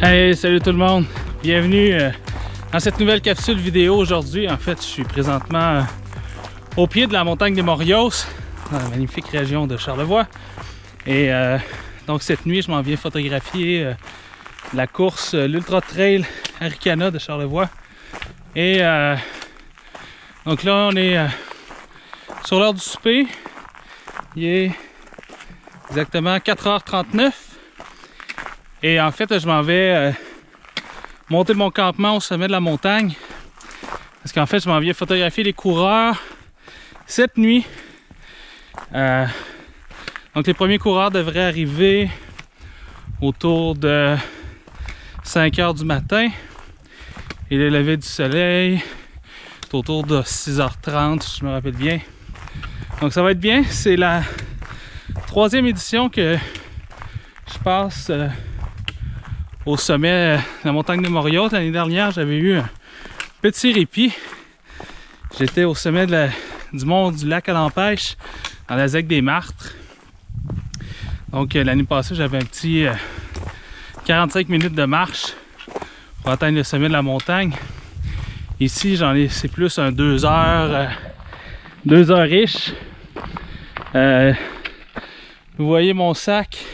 Hey, salut tout le monde! Bienvenue dans cette nouvelle capsule vidéo aujourd'hui. En fait, je suis présentement au pied de la montagne des Morios, dans la magnifique région de Charlevoix. Et donc cette nuit, je m'en viens photographier la course, l'Ultra Trail Arikana de Charlevoix. Et donc là, on est sur l'heure du souper. Il est exactement 4h39. Et en fait, je m'en vais monter mon campement au sommet de la montagne. Parce qu'en fait, je m'en viens photographier les coureurs cette nuit. Donc les premiers coureurs devraient arriver autour de 5h du matin. Et le lever du soleil est autour de 6h30, si je me rappelle bien. Donc ça va être bien. C'est la 3e édition que je passe au sommet de la montagne des Morios. L'année dernière, j'avais eu un petit répit. J'étais au sommet du mont du lac à l'Empêche, dans la ZEC des Martres. Donc l'année passée, j'avais un petit 45 minutes de marche pour atteindre le sommet de la montagne. Ici, c'est plus un 2 heures, 2 heures riche. Vous voyez mon sac,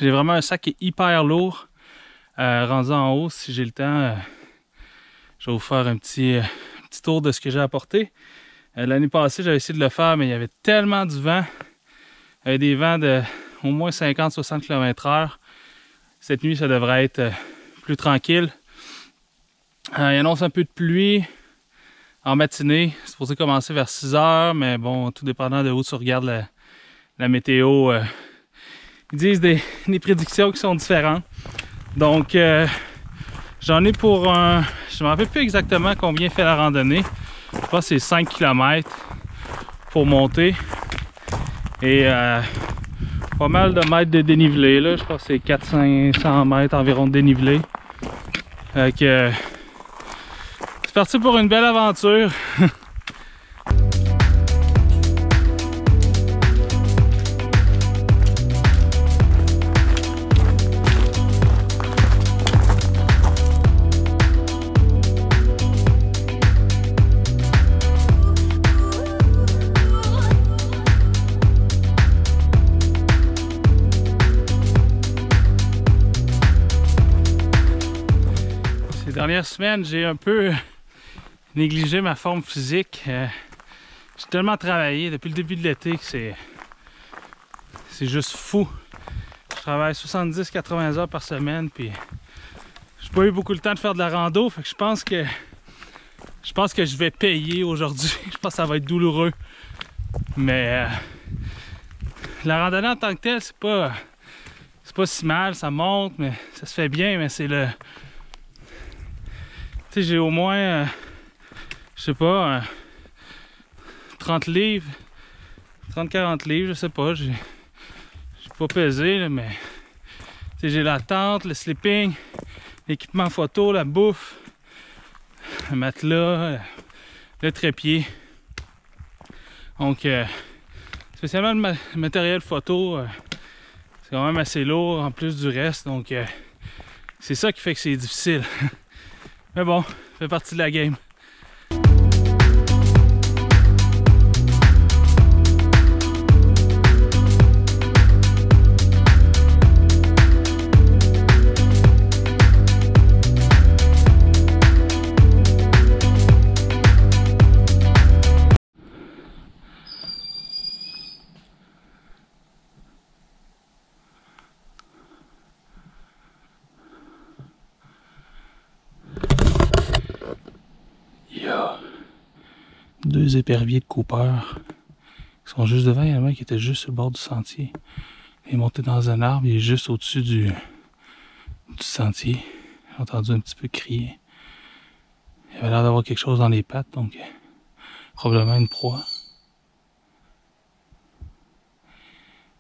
j'ai vraiment un sac qui est hyper lourd. Rendu en haut, si j'ai le temps, je vais vous faire un petit tour de ce que j'ai apporté. L'année passée, j'avais essayé de le faire, mais il y avait tellement du vent. Il y avait des vents de au moins 50-60 km/h. Cette nuit, ça devrait être plus tranquille. Il annonce un peu de pluie en matinée. C'est supposé commencer vers 6h, mais bon, tout dépendant de où tu regardes la météo, ils disent des prédictions qui sont différentes. Donc, j'en ai pour un... Je ne me rappelle plus exactement combien fait la randonnée. Je pense que c'est 5 km pour monter. Et pas mal de mètres de dénivelé, là. Je pense que c'est 400-500 mètres environ de dénivelé. Donc, c'est parti pour une belle aventure. Ces dernières semaines, j'ai un peu négligé ma forme physique. J'ai tellement travaillé depuis le début de l'été que c'est juste fou. Je travaille 70-80 heures par semaine, puis j'ai pas eu beaucoup le temps de faire de la rando, fait que je pense que je vais payer aujourd'hui. Je pense que ça va être douloureux. Mais la randonnée en tant que telle, c'est pas si mal, ça monte, mais ça se fait bien, mais c'est le... Tu sais, j'ai au moins, je sais pas, 30 livres, 30-40 livres, je sais pas, j'ai pas pesé, là, mais tu sais, j'ai la tente, le sleeping, l'équipement photo, la bouffe, le matelas, le trépied. Donc, spécialement le matériel photo, c'est quand même assez lourd en plus du reste, donc c'est ça qui fait que c'est difficile. Mais bon, ça fait partie de la game. Il y a 2 éperviers de Cooper qui sont juste devant. Il y en a un qui était juste sur le bord du sentier. Il est monté dans un arbre, il est juste au-dessus du sentier. J'ai entendu un petit peu crier. Il avait l'air d'avoir quelque chose dans les pattes, donc probablement une proie.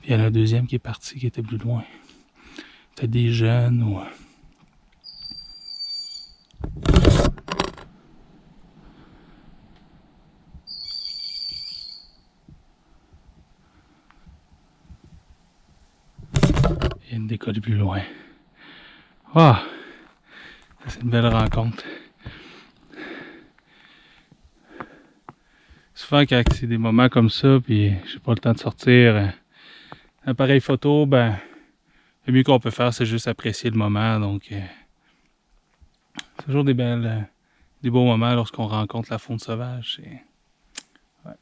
Puis il y en a un deuxième qui est parti, qui était plus loin. Peut-être des jeunes ou... Il y a une décolle plus loin. Ah, c'est une belle rencontre. Souvent quand c'est des moments comme ça, puis j'ai pas le temps de sortir un appareil photo, ben le mieux qu'on peut faire, c'est juste apprécier le moment. Donc c'est toujours des beaux moments lorsqu'on rencontre la faune sauvage. Ouais.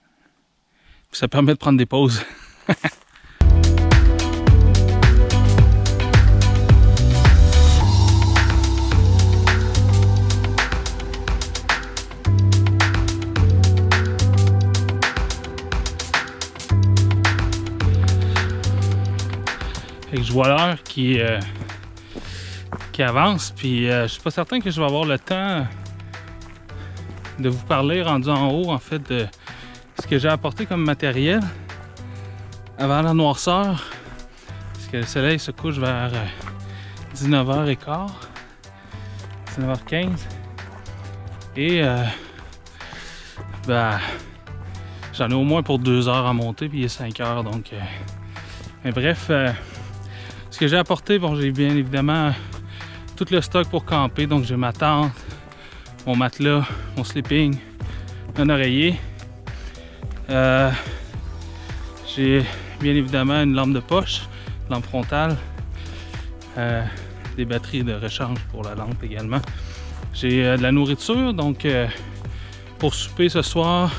Puis ça permet de prendre des pauses. Fait que je vois l'heure qui avance, puis je suis pas certain que je vais avoir le temps de vous parler rendu en haut, en fait, de ce que j'ai apporté comme matériel avant la noirceur, parce que le soleil se couche vers 19h15, 19h15, et ben, j'en ai au moins pour 2 heures à monter, puis il est 5 heures, donc... mais bref, ce que j'ai apporté, bon, j'ai bien évidemment tout le stock pour camper, donc j'ai ma tente, mon matelas, mon sleeping, un oreiller. J'ai bien évidemment une lampe de poche, lampe frontale, des batteries de rechange pour la lampe également. J'ai de la nourriture, donc pour souper ce soir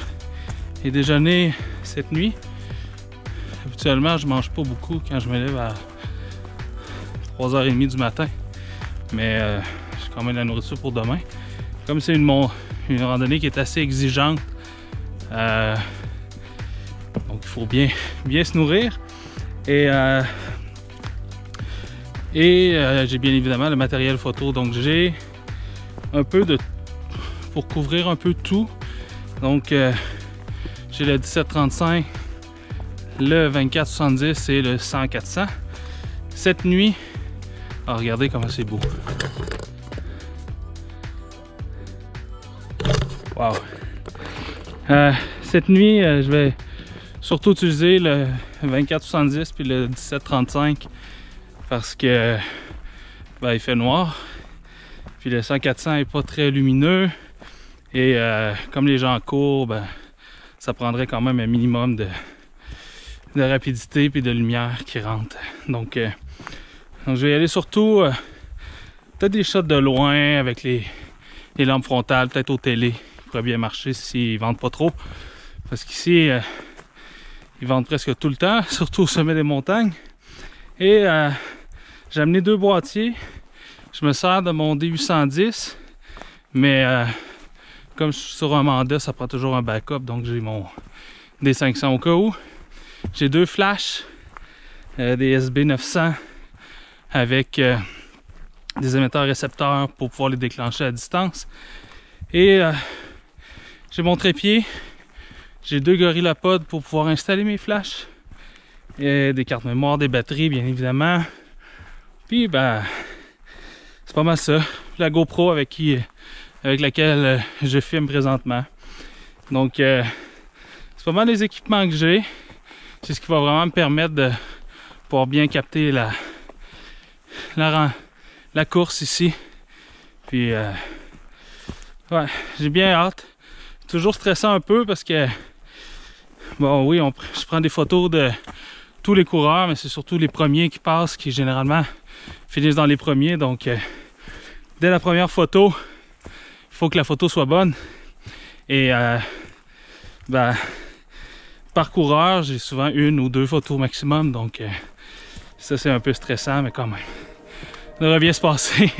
et déjeuner cette nuit. Habituellement, je mange pas beaucoup quand je me lève à 3h30 du matin, mais j'ai quand même de la nourriture pour demain. Comme c'est une randonnée qui est assez exigeante, donc il faut bien se nourrir. Et j'ai bien évidemment le matériel photo, donc j'ai un peu pour couvrir un peu tout. Donc j'ai le 17-35, le 24-70 et le 100-400. Cette nuit, oh, regardez comment c'est beau. Wow. Cette nuit, je vais surtout utiliser le 24-70 puis le 17-35 parce que ben, il fait noir. Puis le 100-400 est pas très lumineux et comme les gens courent, ben, ça prendrait quand même un minimum de rapidité puis de lumière qui rentre. Donc je vais y aller surtout peut-être des shots de loin avec les lampes frontales, peut-être au télé. Il pourrait bien marcher s'ils vendent pas trop. Parce qu'ici, ils vendent presque tout le temps, surtout au sommet des montagnes. Et j'ai amené 2 boîtiers. Je me sers de mon D810, mais comme je suis sur un mandat, ça prend toujours un backup, donc j'ai mon D500 au cas où. J'ai 2 flashs, des SB900 avec des émetteurs récepteurs pour pouvoir les déclencher à distance. Et j'ai mon trépied, j'ai 2 GorillaPod pour pouvoir installer mes flashs, et des cartes mémoire, des batteries bien évidemment. Puis ben, c'est pas mal ça. La GoPro avec laquelle je filme présentement. Donc c'est pas mal les équipements que j'ai. C'est ce qui va vraiment me permettre de pouvoir bien capter la course ici. Puis ouais, j'ai bien hâte. Toujours stressant un peu parce que bon oui, je prends des photos de tous les coureurs, mais c'est surtout les premiers qui passent qui généralement finissent dans les premiers. Donc dès la première photo, il faut que la photo soit bonne. Et ben, par coureur, j'ai souvent 1 ou 2 photos maximum. Donc ça c'est un peu stressant, mais quand même, ça devrait bien se passer.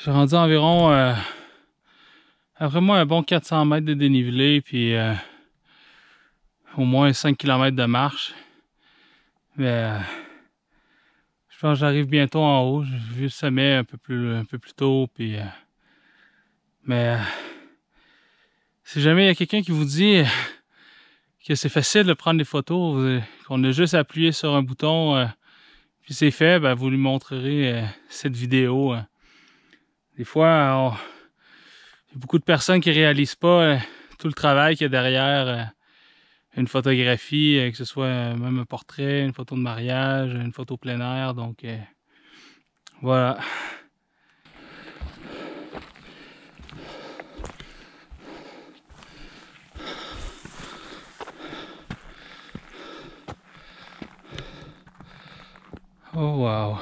J'ai rendu environ, après moi, un bon 400 mètres de dénivelé, puis au moins 5 km de marche. Mais je pense que j'arrive bientôt en haut. J'ai vu le sommet un peu plus tôt, puis mais si jamais il y a quelqu'un qui vous dit que c'est facile de prendre des photos, qu'on a juste à appuyer sur un bouton, puis c'est fait, ben vous lui montrerez cette vidéo. Des fois, il y a beaucoup de personnes qui réalisent pas tout le travail qu'il y a derrière une photographie, que ce soit même un portrait, une photo de mariage, une photo plein air, donc voilà. Oh wow!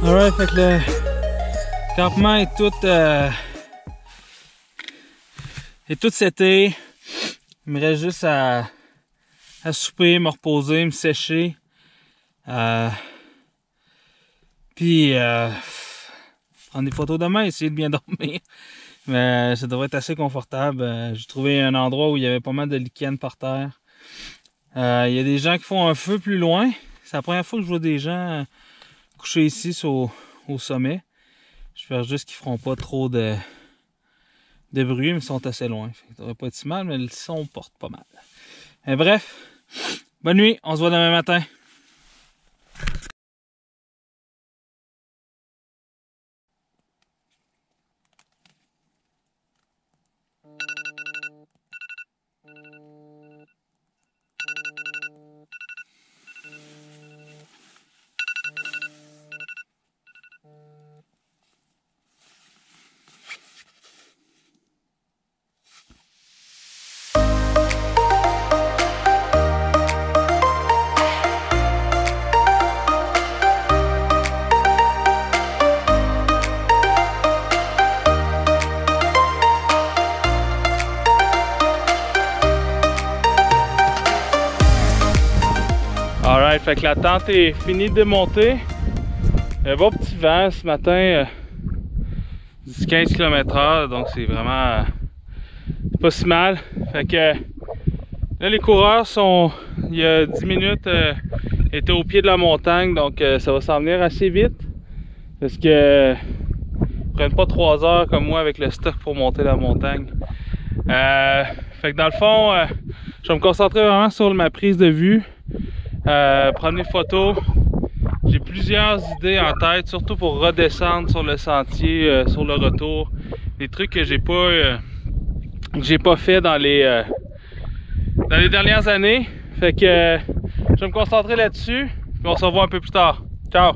Alright, fait que le campement est tout seté. Il me reste juste à souper, me reposer, me sécher. Puis prendre des photos demain, essayer de bien dormir. Mais ça devrait être assez confortable. J'ai trouvé un endroit où il y avait pas mal de lichen par terre. Il y a des gens qui font un feu plus loin. C'est la première fois que je vois des gens couchés ici au sommet. J'espère juste qu'ils feront pas trop de bruit, mais ils sont assez loin. Ça devrait pas être si mal, mais le son porte pas mal. Et bref, bonne nuit, on se voit demain matin. Alright, fait que la tente est finie de monter. Un bon petit vent ce matin, 10-15 km/h, donc c'est vraiment pas si mal. Fait que là, les coureurs sont, il y a 10 minutes, étaient au pied de la montagne, donc ça va s'en venir assez vite. Parce que ils prennent pas 3 heures comme moi avec le stock pour monter la montagne. Fait que dans le fond, je vais me concentrer vraiment sur ma prise de vue. Prendre des photos. J'ai plusieurs idées en tête, surtout pour redescendre sur le sentier, sur le retour. Des trucs que j'ai pas fait dans les dernières années. Fait que je vais me concentrer là-dessus. Puis on se revoit un peu plus tard. Ciao!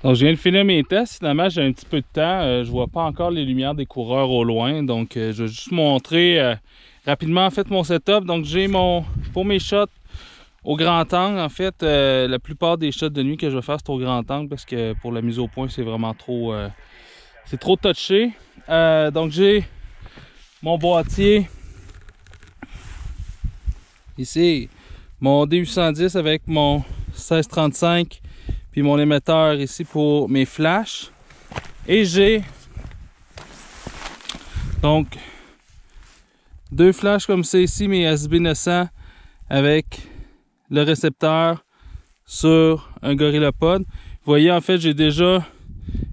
Donc je viens de finir mes tests. Finalement j'ai un petit peu de temps. Je vois pas encore les lumières des coureurs au loin. Donc je vais juste montrer rapidement en fait mon setup. Donc j'ai pour mes shots au grand angle, en fait, la plupart des shots de nuit que je vais faire, c'est au grand angle parce que pour la mise au point, c'est vraiment trop... c'est trop touché. Donc, j'ai mon boîtier ici, mon D810 avec mon 1635 puis mon émetteur ici pour mes flashs. Et j'ai donc 2 flashs comme ça ici, mes SB900 avec le récepteur sur un GorillaPod. Vous voyez, en fait, j'ai déjà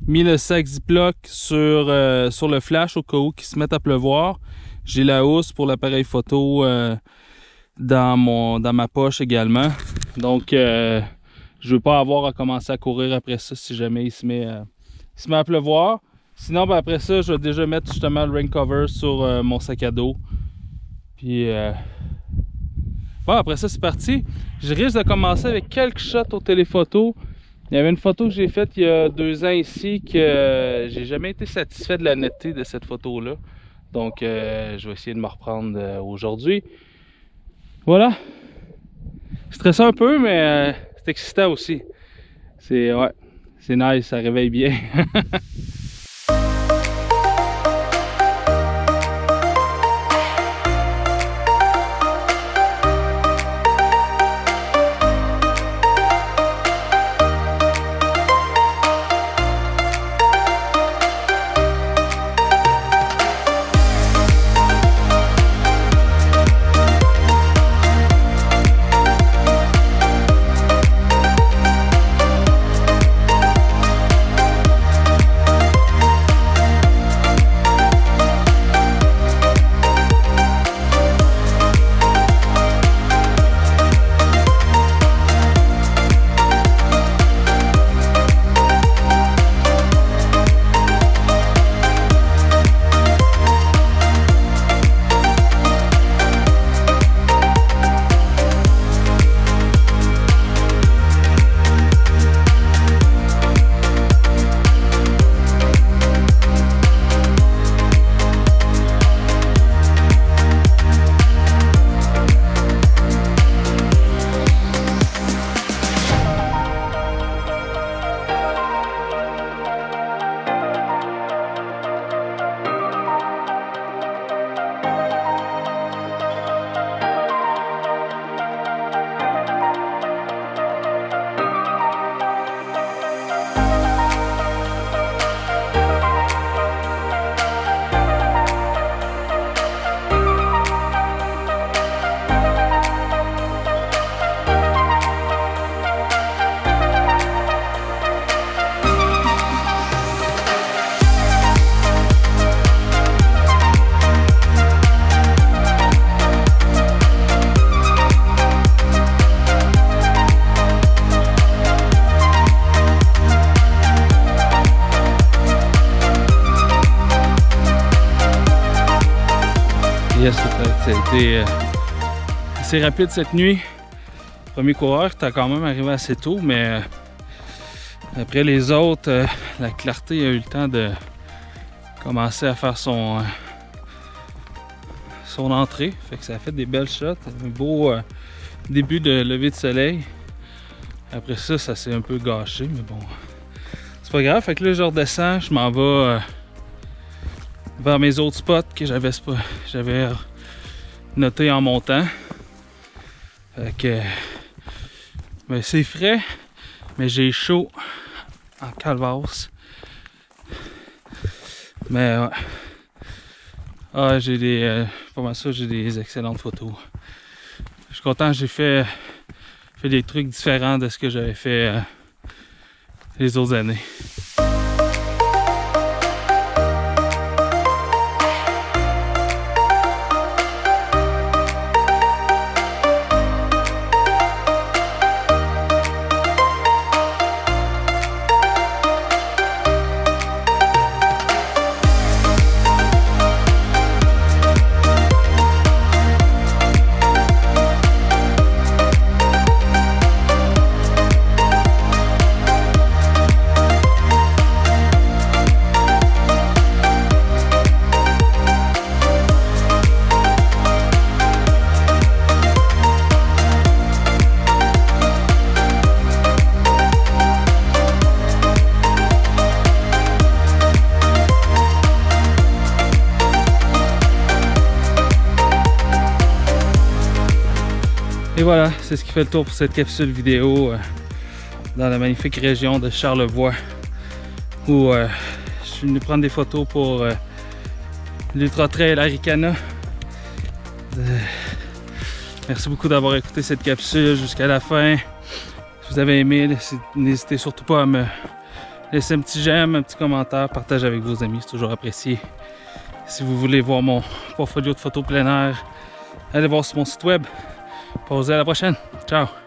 mis le sac Ziploc sur le flash au cas où il se mette à pleuvoir. J'ai la housse pour l'appareil photo dans ma poche également. Donc, je veux pas avoir à commencer à courir après ça si jamais il se met à pleuvoir. Sinon, ben, après ça, je vais déjà mettre justement le rain cover sur mon sac à dos. Puis, bon, après ça, c'est parti. Je risque de commencer avec quelques shots au téléphoto. Il y avait une photo que j'ai faite il y a 2 ans ici que j'ai jamais été satisfait de la netteté de cette photo-là. Donc, je vais essayer de me reprendre aujourd'hui. Voilà. Stressant un peu, mais c'est excitant aussi. C'est nice, ça réveille bien. Yes, ça a été assez rapide cette nuit. Premier coureur, t'as quand même arrivé assez tôt, mais après les autres, la clarté a eu le temps de commencer à faire son entrée. Fait que ça a fait des belles shots. Un beau début de lever de soleil. Après ça, ça s'est un peu gâché, mais bon, c'est pas grave. Fait que là, je redescends, je m'en vais vers mes autres spots que j'avais notés en montant. Fait que ben, c'est frais, mais j'ai chaud en calvasse. Mais ouais. Ah, j'ai des excellentes photos. Je suis content, j'ai fait des trucs différents de ce que j'avais fait les autres années. Et voilà, c'est ce qui fait le tour pour cette capsule vidéo dans la magnifique région de Charlevoix où suis venu prendre des photos pour l'Ultra Trail Arikana. Merci beaucoup d'avoir écouté cette capsule jusqu'à la fin. Si vous avez aimé, n'hésitez surtout pas à me laisser un petit j'aime, un petit commentaire, partage avec vos amis, c'est toujours apprécié. Si vous voulez voir mon portfolio de photos plein air, allez voir sur mon site web. Posez à la prochaine. Ciao!